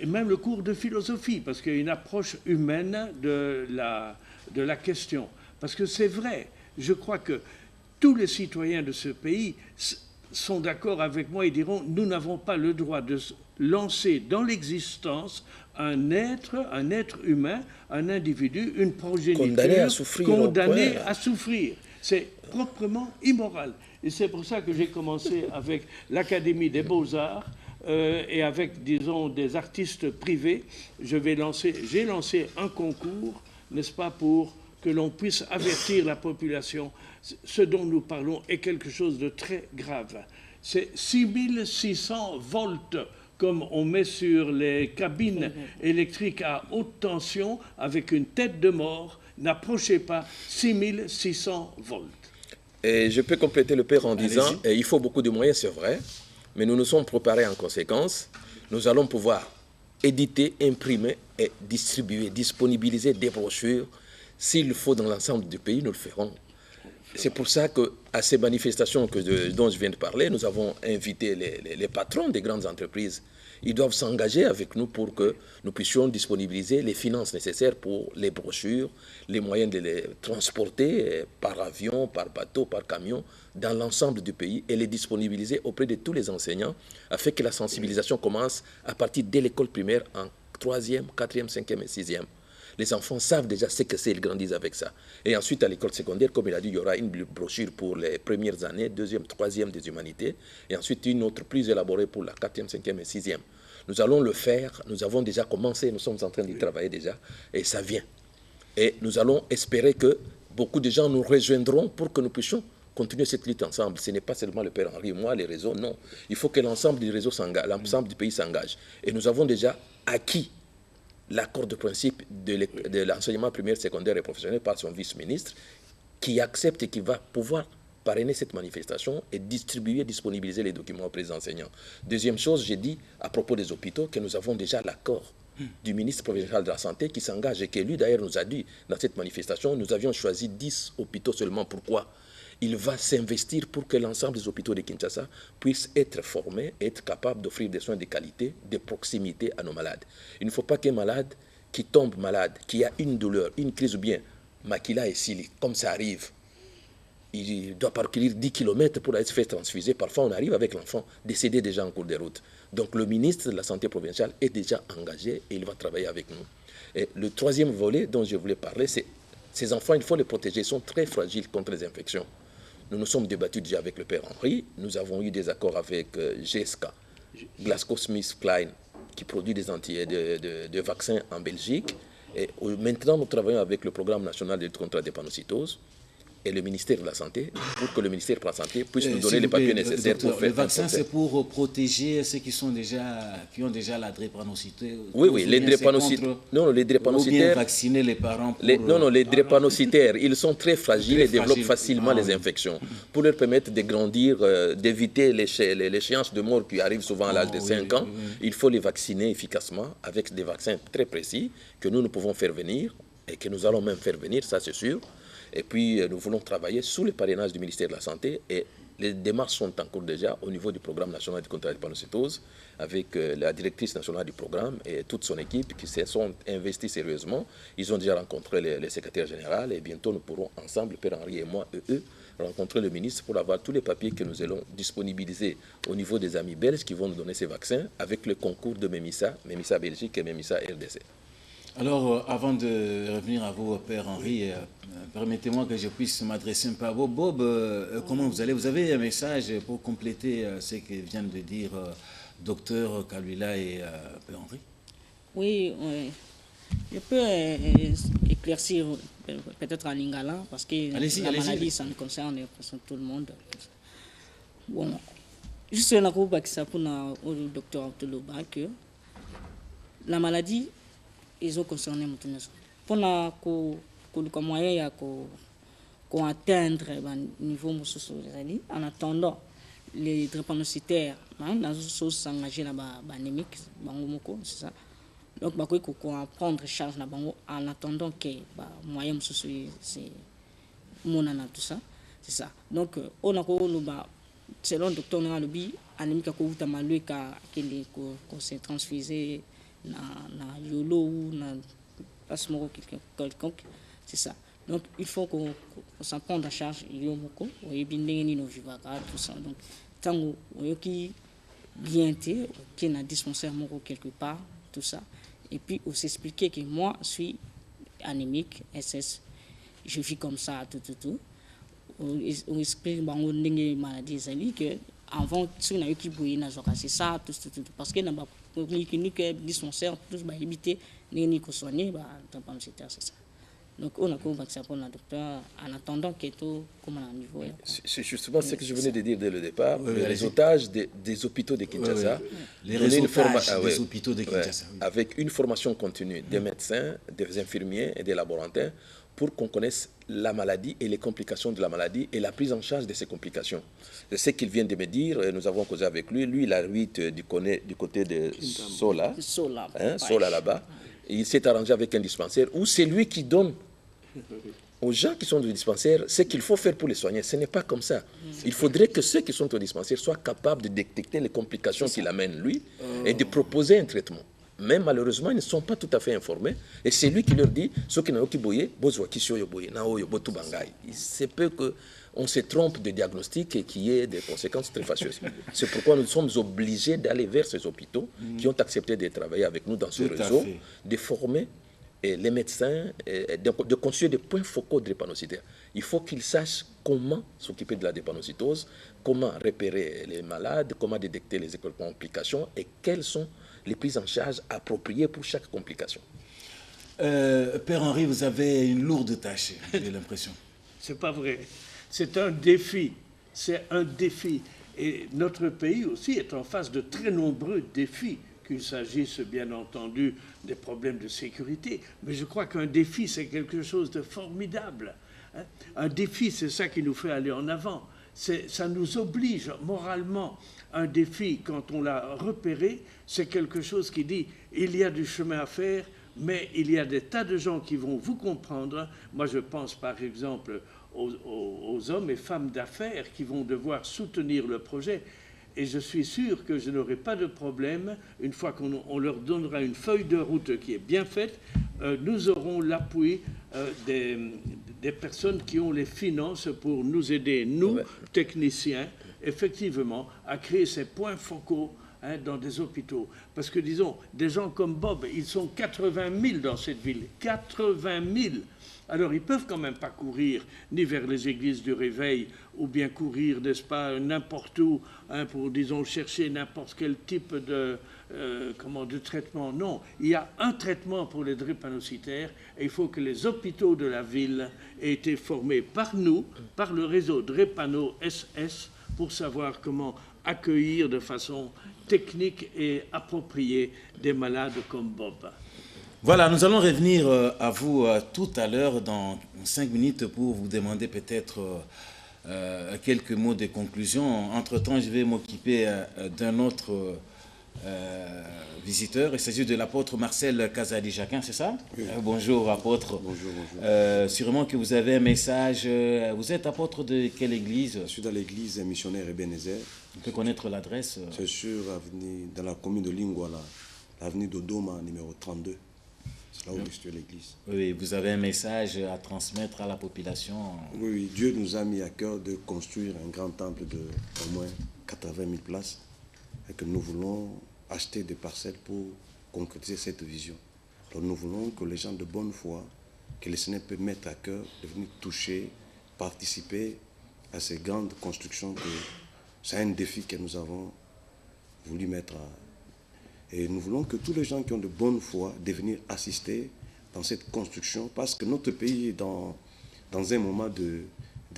même le cours de philosophie, parce qu'il y a une approche humaine de la question. Parce que c'est vrai, je crois que tous les citoyens de ce pays sont d'accord avec moi et diront « nous n'avons pas le droit de lancer dans l'existence un être humain, un individu, une progéniture condamné à souffrir. C'est proprement immoral. Et c'est pour ça que j'ai commencé avec l'Académie des Beaux-Arts et avec, disons, des artistes privés. J'ai lancé un concours, n'est-ce pas, pour que l'on puisse avertir la population. Ce dont nous parlons est quelque chose de très grave. C'est 6600 volts, comme on met sur les cabines électriques à haute tension, avec une tête de mort. N'approchez pas 6600 volts. Et je peux compléter le père en disant, il faut beaucoup de moyens, c'est vrai, mais nous nous sommes préparés en conséquence. Nous allons pouvoir éditer, imprimer et distribuer, disponibiliser des brochures. S'il faut dans l'ensemble du pays, nous le ferons. C'est pour ça qu'à ces manifestations dont je viens de parler, nous avons invité les patrons des grandes entreprises. Ils doivent s'engager avec nous pour que nous puissions disponibiliser les finances nécessaires pour les brochures, les moyens de les transporter par avion, par bateau, par camion, dans l'ensemble du pays et les disponibiliser auprès de tous les enseignants afin que la sensibilisation commence à partir dès l'école primaire en 3e, 4e, 5e et 6e. Les enfants savent déjà ce que c'est, ils grandissent avec ça. Et ensuite, à l'école secondaire, comme il a dit, il y aura une brochure pour les premières années, 2e, 3e des humanités, et ensuite une autre plus élaborée pour la 4e, 5e et 6e. Nous allons le faire, nous avons déjà commencé, nous sommes en train d'y travailler déjà, et ça vient. Et nous allons espérer que beaucoup de gens nous rejoindront pour que nous puissions continuer cette lutte ensemble. Ce n'est pas seulement le Père Henri, moi, les réseaux, non. Il faut que l'ensemble du réseau s'engage, l'ensemble du pays s'engage. Et nous avons déjà acquis l'accord de principe de l'enseignement primaire, secondaire et professionnel par son vice-ministre, qui accepte et qui va pouvoir parrainer cette manifestation et distribuer, disponibiliser les documents auprès des enseignants. Deuxième chose, j'ai dit à propos des hôpitaux que nous avons déjà l'accord du ministre provincial de la Santé qui s'engage et qui, lui, d'ailleurs, nous a dit dans cette manifestation, nous avions choisi 10 hôpitaux seulement. Pourquoi? Il va s'investir pour que l'ensemble des hôpitaux de Kinshasa puissent être formés, être capables d'offrir des soins de qualité, de proximité à nos malades. Il ne faut pas qu'un malade qui tombe malade, qui a une douleur, une crise ou bien Makila et Sili, comme ça arrive, il doit parcourir 10 km pour être fait transfuser. Parfois, on arrive avec l'enfant décédé déjà en cours de route. Donc, le ministre de la Santé provinciale est déjà engagé et il va travailler avec nous. Et le troisième volet dont je voulais parler, c'est ces enfants, il faut les protéger. Ils sont très fragiles contre les infections. Nous nous sommes débattus déjà avec le Père Henri. Nous avons eu des accords avec GSK, GlaxoSmithKline, qui produit des vaccins en Belgique. Et maintenant, nous travaillons avec le programme national de lutte contre la drépanocytose et le ministère de la Santé, pour que le ministère de la Santé puisse nous donner les papiers nécessaires docteur, pour faire. Le vaccin, c'est pour protéger ceux qui ont déjà la drépanocytose. Oui, les drépanocytaires. Non, les drépanocytaires. Ou bien vacciner les parents. Les drépanocytaires, ils sont très fragiles et développent facilement les infections. Pour leur permettre de grandir, d'éviter l'échéance de mort qui arrive souvent à l'âge de 5 ans, il faut les vacciner efficacement avec des vaccins très précis que nous pouvons faire venir et que nous allons même faire venir, ça c'est sûr. Et puis, nous voulons travailler sous le parrainage du ministère de la Santé et les démarches sont en cours déjà au niveau du programme national de contre la drépanocytose avec la directrice nationale du programme et toute son équipe qui se sont investis sérieusement. Ils ont déjà rencontré les secrétaires généraux et bientôt nous pourrons ensemble, Père Henri et moi et eux, rencontrer le ministre pour avoir tous les papiers que nous allons disponibiliser au niveau des amis belges qui vont nous donner ces vaccins avec le concours de MEMISA Belgique et MEMISA RDC. Alors, avant de revenir à vous, Père Henri, permettez-moi que je puisse m'adresser un peu à vous. Bob, comment vous allez? Vous avez un message pour compléter ce que viennent de dire Docteur Kalwila et Père Henri? Oui, je peux éclaircir peut-être en lingala, parce que la maladie, ça ne concerne tout le monde. Bon, juste un coup, pour le docteur Abdelouba, que la maladie, ils ont concerné mon tennis. Pour le moyen qu'on atteindre le niveau en attendant les drépanocytaires, dans une chose s'engager là-bas, anémique, c'est ça. Donc, il faut prendre charge en attendant que les moyens c'est tout ça. C'est ça. Donc, on a selon le docteur Nalobi, anémique qu'on s'est transfusé dans YOLO ou dans passement quelconque, c'est ça. Donc il faut qu'on s'en prenne en charge yomoko, tout ça. Donc tant qui bien été, qui n'a dispensaire quelque part, tout ça. Et puis on s'expliquer que moi je suis anémique, SS, je vis comme ça, tout. On explique les maladies que avant si on a eu qui bouillir c'est ça, tout parce que que dispensaire tous éviter les soigner c'est ça. Donc on a vaccin pour le docteur en attendant que tout comme à niveau. C'est justement ce que je venais de dire dès le départ, le réseautage des hôpitaux de Kinshasa. Les réseautages des hôpitaux de Kinshasa. Avec une formation continue des médecins, des infirmiers et des laborantins pour qu'on connaisse la maladie et les complications de la maladie et la prise en charge de ces complications. C'est ce qu'il vient de me dire, nous avons causé avec lui. Lui, il habite du côté de Sola, Sola là-bas. Il s'est arrangé avec un dispensaire où c'est lui qui donne aux gens qui sont au dispensaire ce qu'il faut faire pour les soigner. Ce n'est pas comme ça. Il faudrait que ceux qui sont au dispensaire soient capables de détecter les complications qu'il amène lui et de proposer un traitement. Mais malheureusement, ils ne sont pas tout à fait informés. Et c'est lui qui leur dit, ceux qui n'ont pas boyé, c'est peu qu'on se trompe de diagnostic et qu'il y ait des conséquences très fâcheuses. C'est pourquoi nous sommes obligés d'aller vers ces hôpitaux qui ont accepté de travailler avec nous dans ce réseau, de former les médecins, de construire des points focaux de drépanocytaires. Il faut qu'ils sachent comment s'occuper de la drépanocytose, comment repérer les malades, comment détecter les complications et quelles sont les prises en charge appropriées pour chaque complication. Père Henri, vous avez une lourde tâche, j'ai l'impression. C'est pas vrai. C'est un défi. C'est un défi. Et notre pays aussi est en face de très nombreux défis, qu'il s'agisse bien entendu des problèmes de sécurité. Mais je crois qu'un défi, c'est quelque chose de formidable. Un défi, c'est ça qui nous fait aller en avant. Ça nous oblige moralement. Un défi, quand on l'a repéré, c'est quelque chose qui dit il y a du chemin à faire, mais il y a des tas de gens qui vont vous comprendre. Moi, je pense par exemple aux hommes et femmes d'affaires qui vont devoir soutenir le projet. Et je suis sûr que je n'aurai pas de problème. Une fois qu'on leur donnera une feuille de route qui est bien faite, nous aurons l'appui des personnes qui ont les finances pour nous aider, nous, techniciens, effectivement, à créer ces points focaux dans des hôpitaux. Parce que, disons, des gens comme Bob, ils sont 80 000 dans cette ville. 80 000. Alors, ils ne peuvent quand même pas courir ni vers les églises du réveil ou bien courir, n'est-ce pas, n'importe où pour, disons, chercher n'importe quel type de traitement. Non, il y a un traitement pour les drépanocytaires et il faut que les hôpitaux de la ville aient été formés par nous, par le réseau Drépano SS, pour savoir comment accueillir de façon technique et appropriée des malades comme Bob. Voilà, nous allons revenir à vous tout à l'heure dans 5 minutes pour vous demander peut-être quelques mots de conclusion. Entre-temps, je vais m'occuper d'un autre visiteur. Il s'agit de l'apôtre Marcel Kazadi-Jacquin, c'est ça? Oui. Bonjour, apôtre. Bonjour, bonjour. Sûrement que vous avez un message. Vous êtes apôtre de quelle église? Je suis dans l'église missionnaire Ebenezer. On peut connaître l'adresse? C'est sur dans la commune de Lingwala, l'avenue d'Odoma, numéro 32. C'est là où je suis à l'église. Oui, vous avez un message à transmettre à la population? Oui, oui, Dieu nous a mis à cœur de construire un grand temple de au moins 80 000 places et que nous voulons acheter des parcelles pour concrétiser cette vision. Alors nous voulons que les gens de bonne foi, que le Seigneur peut mettre à cœur, de venir toucher, participer à ces grandes constructions. C'est un défi que nous avons voulu mettre à... Et nous voulons que tous les gens qui ont de bonne foi de venir assister dans cette construction, parce que notre pays est dans un moment de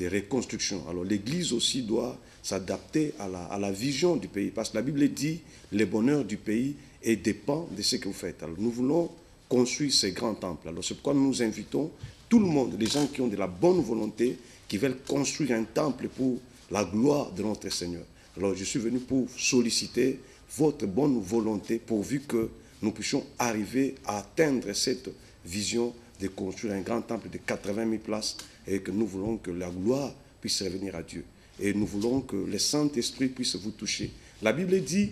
reconstruction. Alors l'Église aussi doit s'adapter à la vision du pays, parce que la Bible dit le bonheur du pays dépend de ce que vous faites. Alors nous voulons construire ces grands temples. Alors c'est pourquoi nous invitons tout le monde, les gens qui ont de la bonne volonté, qui veulent construire un temple pour la gloire de notre Seigneur. Alors je suis venu pour solliciter votre bonne volonté pourvu que nous puissions arriver à atteindre cette vision de construire un grand temple de 80 000 places et que nous voulons que la gloire puisse revenir à Dieu. Et nous voulons que le Saint-Esprit puisse vous toucher. La Bible dit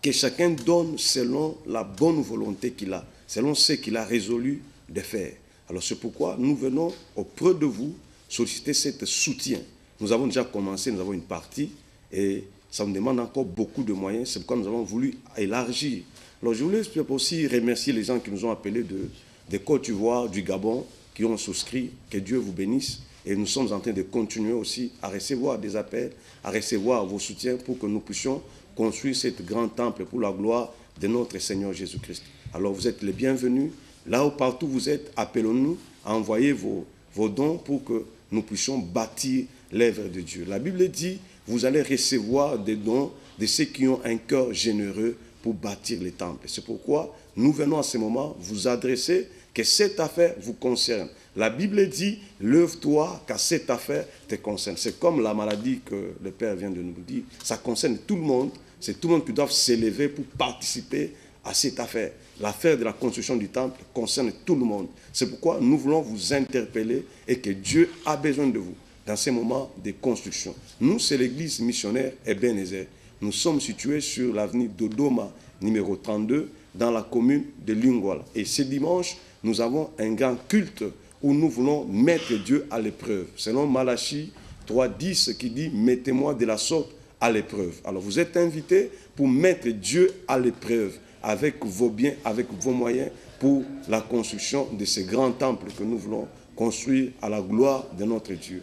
que chacun donne selon la bonne volonté qu'il a, selon ce qu'il a résolu de faire. Alors c'est pourquoi nous venons auprès de vous solliciter cet soutien. Nous avons déjà commencé, nous avons une partie et ça nous demande encore beaucoup de moyens. C'est pourquoi nous avons voulu élargir. Alors je voulais aussi remercier les gens qui nous ont appelés de Côte d'Ivoire, du Gabon, qui ont souscrit. Que Dieu vous bénisse. Et nous sommes en train de continuer aussi à recevoir des appels, à recevoir vos soutiens pour que nous puissions construire ce grand temple pour la gloire de notre Seigneur Jésus-Christ. Alors vous êtes les bienvenus. Là où partout vous êtes, appelons-nous à envoyer vos dons pour que nous puissions bâtir l'œuvre de Dieu. La Bible dit, vous allez recevoir des dons de ceux qui ont un cœur généreux pour bâtir les temples. C'est pourquoi nous venons à ce moment vous adresser que cette affaire vous concerne. La Bible dit, lève-toi car cette affaire te concerne. C'est comme la maladie que le Père vient de nous dire. Ça concerne tout le monde. C'est tout le monde qui doit s'élever pour participer à cette affaire. L'affaire de la construction du temple concerne tout le monde. C'est pourquoi nous voulons vous interpeller et que Dieu a besoin de vous dans ces moments de construction. Nous, c'est l'église missionnaire Ebenezer. Nous sommes situés sur l'avenue d'Odoma, numéro 32, dans la commune de Lingwala. Et ce dimanche, nous avons un grand culte où nous voulons mettre Dieu à l'épreuve. Selon Malachie 3:10 qui dit « Mettez-moi de la sorte à l'épreuve ». Alors vous êtes invités pour mettre Dieu à l'épreuve avec vos biens, avec vos moyens pour la construction de ce grand temple que nous voulons construire à la gloire de notre Dieu.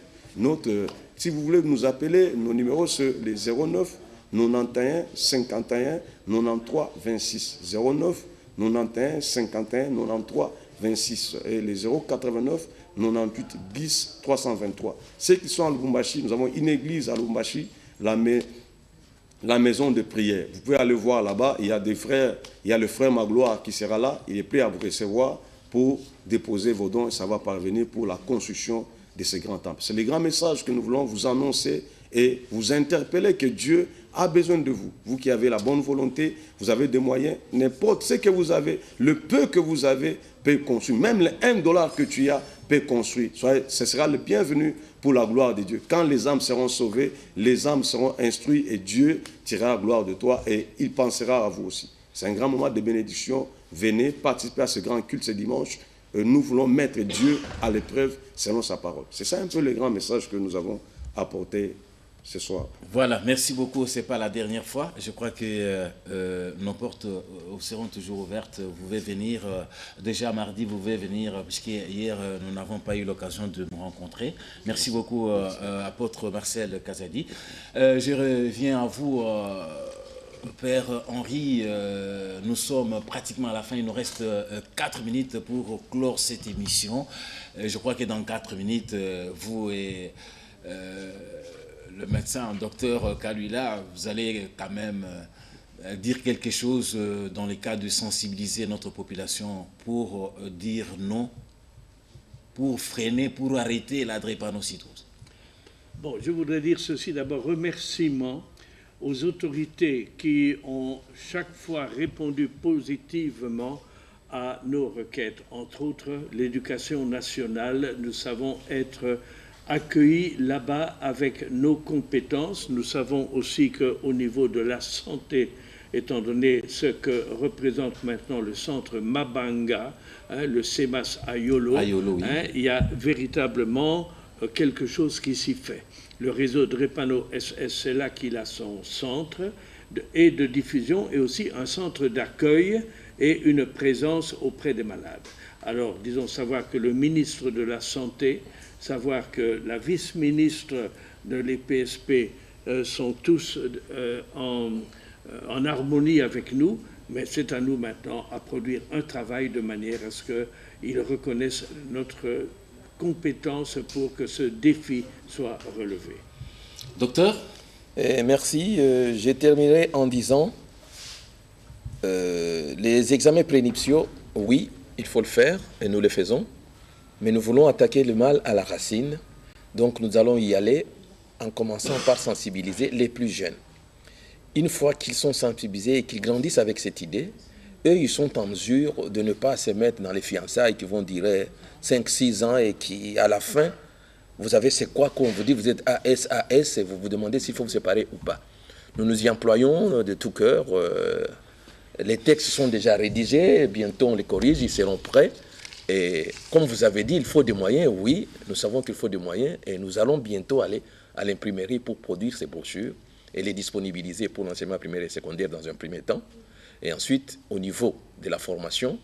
Si vous voulez nous appeler, nos numéros sont les 09 91 51 93 26. 09 91 51 93 26 et les 089 98 10 323. Ceux qui sont à Lubumbashi, nous avons une église à Lubumbashi, la maison de prière. Vous pouvez aller voir là-bas, il y a des frères, il y a le frère Magloire qui sera là, il est prêt à vous recevoir pour déposer vos dons et ça va parvenir pour la construction de ce grand temple. C'est le grand message que nous voulons vous annoncer et vous interpeller que Dieu a besoin de vous. Vous qui avez la bonne volonté, vous avez des moyens, n'importe ce que vous avez, le peu que vous avez peut construire. Même le $1 que tu as peut construire. Ce sera le bienvenu pour la gloire de Dieu. Quand les âmes seront sauvées, les âmes seront instruites et Dieu tirera la gloire de toi et il pensera à vous aussi. C'est un grand moment de bénédiction. Venez participer à ce grand culte ce dimanche. Nous voulons mettre Dieu à l'épreuve selon sa parole. C'est ça un peu le grand message que nous avons apporté ce soir. Voilà, merci beaucoup. Ce n'est pas la dernière fois. Je crois que nos portes seront toujours ouvertes. Vous pouvez venir. Déjà mardi, vous pouvez venir, puisqu'hier, nous n'avons pas eu l'occasion de nous rencontrer. Merci beaucoup, apôtre Marcel Kazadi. Je reviens à vous, Père Henri. Nous sommes pratiquement à la fin. Il nous reste 4 minutes pour clore cette émission. Je crois que dans 4 minutes, vous et le médecin, docteur Kalula, vous allez quand même dire quelque chose dans le cas de sensibiliser notre population pour dire non, pour freiner, pour arrêter la drépanocytose. Bon, je voudrais dire ceci d'abord, remerciement aux autorités qui ont chaque fois répondu positivement à nos requêtes. Entre autres, l'éducation nationale, nous savons être accueillis là-bas avec nos compétences. Nous savons aussi qu'au niveau de la santé, étant donné ce que représente maintenant le centre Mabanga, le CEMAS à Yolo, oui. Il y a véritablement quelque chose qui s'y fait. Le réseau Drepano SS, c'est là qu'il a son centre et de diffusion et aussi un centre d'accueil et une présence auprès des malades. Alors, disons, savoir que le ministre de la Santé, savoir que la vice-ministre de l'EPSP sont tous en harmonie avec nous, mais c'est à nous maintenant à produire un travail de manière à ce qu'ils reconnaissent notre compétence pour que ce défi soit relevé. Docteur ? Merci. Je terminerai en disant les examens prénuptiaux, oui, il faut le faire et nous le faisons, mais nous voulons attaquer le mal à la racine. Donc nous allons y aller en commençant par sensibiliser les plus jeunes. Une fois qu'ils sont sensibilisés et qu'ils grandissent avec cette idée, eux, ils sont en mesure de ne pas se mettre dans les fiançailles qui vont durer 5-6 ans et qui, à la fin, vous avez c'est quoi qu'on vous dit, vous êtes AS et vous vous demandez s'il faut vous séparer ou pas. Nous nous y employons de tout cœur. Les textes sont déjà rédigés, bientôt on les corrige, ils seront prêts. Et comme vous avez dit, il faut des moyens, oui, nous savons qu'il faut des moyens et nous allons bientôt aller à l'imprimerie pour produire ces brochures et les disponibiliser pour l'enseignement primaire et secondaire dans un premier temps. Et ensuite, au niveau de la formation,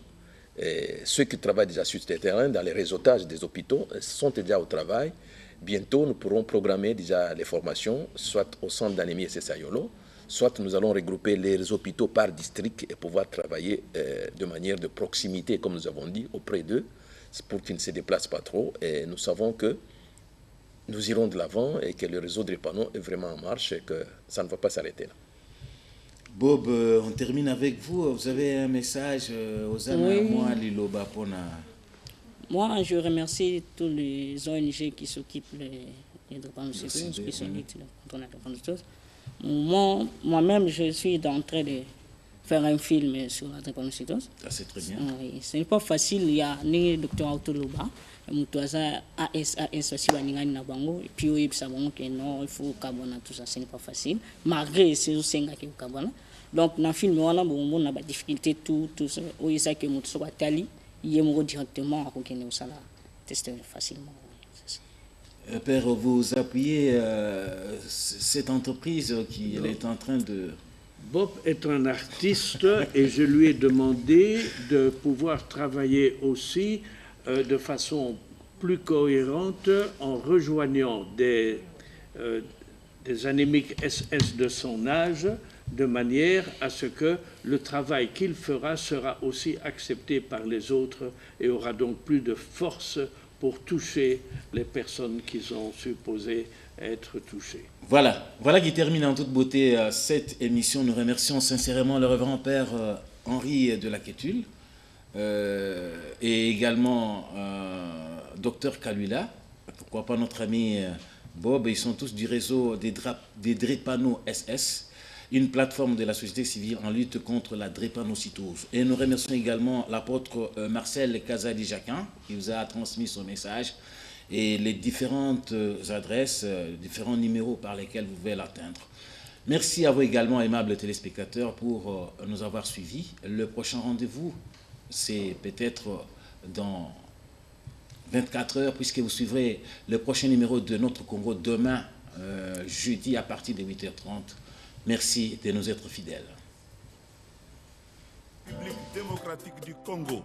ceux qui travaillent déjà sur ce terrain, dans les réseautages des hôpitaux, sont déjà au travail. Bientôt, nous pourrons programmer déjà les formations, soit au centre d'anémie SSA Yolo, soit nous allons regrouper les hôpitaux par district et pouvoir travailler de manière de proximité, comme nous avons dit, auprès d'eux, pour qu'ils ne se déplacent pas trop. Et nous savons que nous irons de l'avant et que le réseau Drepano est vraiment en marche et que ça ne va pas s'arrêter là. Bob, on termine avec vous. Vous avez un message aux Anamwa Liloba Pona. Moi, je remercie tous les ONG qui s'occupent des drépanocytoses, qui sont luttes contre la drépanocytose. Moi-même, je suis en train de faire un film sur la drépanocytose. Ça, c'est très bien. Oui, ce n'est pas facile. Il y a le docteur Autoloba, Moutouaza, AS aussi, Baningani Nabango, et puis il faut Kabana, tout ça, ce n'est pas facile. Malgré ces Osenga qui est Kabana. Donc, dans le film, on a des difficultés, tout ça. Oui, ça que Moutouaza Tali, il est directement à Rokene Osala, tester facilement. Père, vous appuyez cette entreprise qui est en train de... Bob est un artiste et je lui ai demandé de pouvoir travailler aussi de façon plus cohérente en rejoignant des anémiques SS de son âge, de manière à ce que le travail qu'il fera sera aussi accepté par les autres et aura donc plus de force pour toucher les personnes qui sont supposées être touchées. Voilà qui termine en toute beauté cette émission. Nous remercions sincèrement le révérend Père Henri de la Quétule et également Docteur Kalula, pourquoi pas notre ami Bob. Ils sont tous du réseau des Drepano SS, une plateforme de la société civile en lutte contre la drépanocytose. Et nous remercions également l'apôtre Marcel Casali-Jacquin qui vous a transmis son message et les différentes adresses, différents numéros par lesquels vous pouvez l'atteindre. Merci à vous également, aimables téléspectateurs, pour nous avoir suivis. Le prochain rendez-vous, c'est peut-être dans 24 heures, puisque vous suivrez le prochain numéro de Notre Congo demain, jeudi, à partir de 8h30. Merci de nous être fidèles. République démocratique du Congo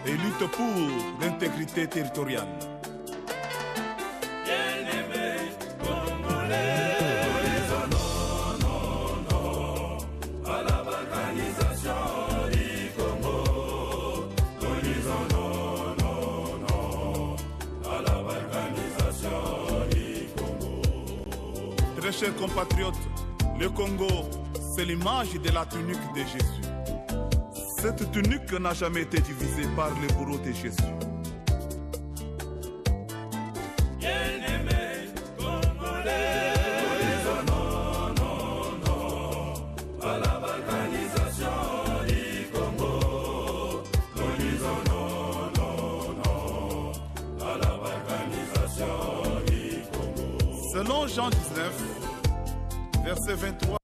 et lutte pour l'intégrité territoriale. Bien-aimés Congolais, non, à la balkanisation du Congo. Non, à la balkanisation du Congo. Très chers compatriotes, le Congo, c'est l'image de la tunique de Jésus. Cette tunique n'a jamais été divisée par le bourreau de Jésus. Bien-aimés Congolais, non, Jean 19, verset 23.